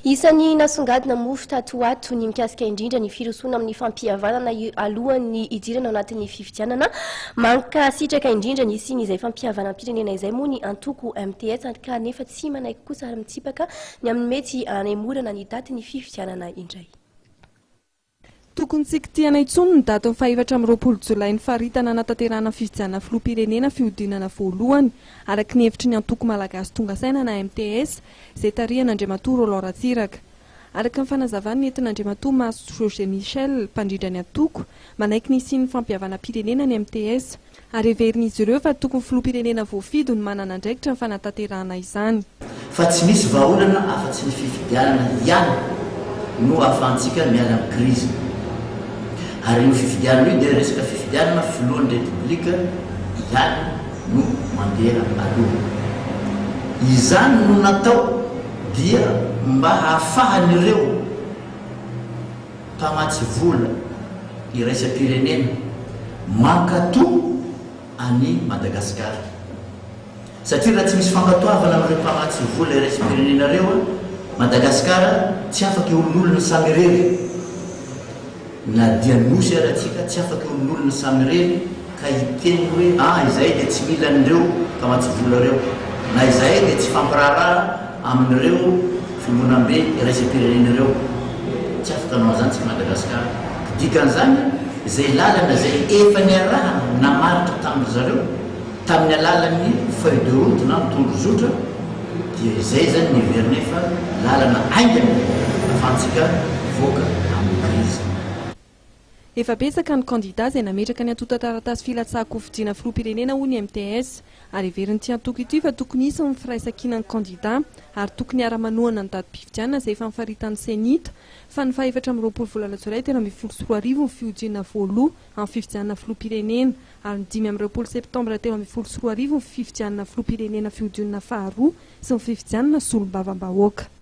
Isan'ny nasongadina mofo tatoato ny mikasika indrindra ny firosoana amin'ny fampihavanana alohan'ny idirana ao anatin'ny fifidianana. Manka sitraka indrindra ny siny izay fampihavanam-pirenena izay moa ny antoko MTS ka nefa tsy manaiky kosa ary mitsipaka ny amin'ny mety hanemorana ny datin'ny fifidianana indray. Tokony tsy kitihana intsony ny daty ny 4 Jolay ny faritana hanatanterahana fifidianana filoham-pirenena fiodinana voalohany araka ny hevitry ny antoko Malagasy Tonga Saina MTS izay tarihan'i Roland Ratsiraka. Araka ny fanazavany entin'Andriamatoa Maso Michel mpandrindra ny antoko manaiky ny siny fampihavana-pirenena ny MTS ary heverin'izy ireo fa tokony filoham-pirenena voafidy no manana andraikitra ny fanatanterahana izany. Fa tsy misy vahaolana afa-tsy ny fifidianana ihany no ahafahantsika miala amin'ny krizy. Ary io fifidianana io dia resaka fifidianana filohan'ny repoblika ihany no mandeha aloha. Izany no natao dia mba hahafahan'ireo mpamatsy vola iraisam-pirenena mankatoa any Madagasikara. Satria raha tsy misy fankatoavana amin'ireo mpamatsy vola iraisam-pirenena ireo, Madagasikara tsy afaka eolon'olona samy irery. Na dia nosy aratsika tsy afaka eolon'olona samy irery ka hiteny hoe izay dia tsy mila an'ireo mpamatsy vola ireo, na izay dia tsy fampiraharaha amin'ireo fimonambe iraisam-pirenena ireo. Tsy afaka anao an'izany tsy Madagasikara. Dikan'izany izay lalana izay efa niarahana namaritra tamin'ny zareo tamin'ny alalan'ny feuille de route na mitondrozotra, dia izay zany niverina fa lalana aingana ahafahantsika voaka amin'ny krizy. Efa betsaka ny kandida izay nametraka ny antota taratasy filatsahako fidiana filoham-pirenena hoy ny MTS ary heverin'ity antoko ity fa tokony hisy ny firaisan-kinan'ny kandida ary tokony ara-manohana ny datim-pifidianana izay efa nifaritany senita fa ny 4 volana Jolay 2023 ny fiodinana voalohany amin'ny fifidianana filoham-pirenena ary ny 5 septambra 2023 ny fifidianana filoham-pirenena fiodinana faharoa sy ny fifidianana solombavam-bahoaka.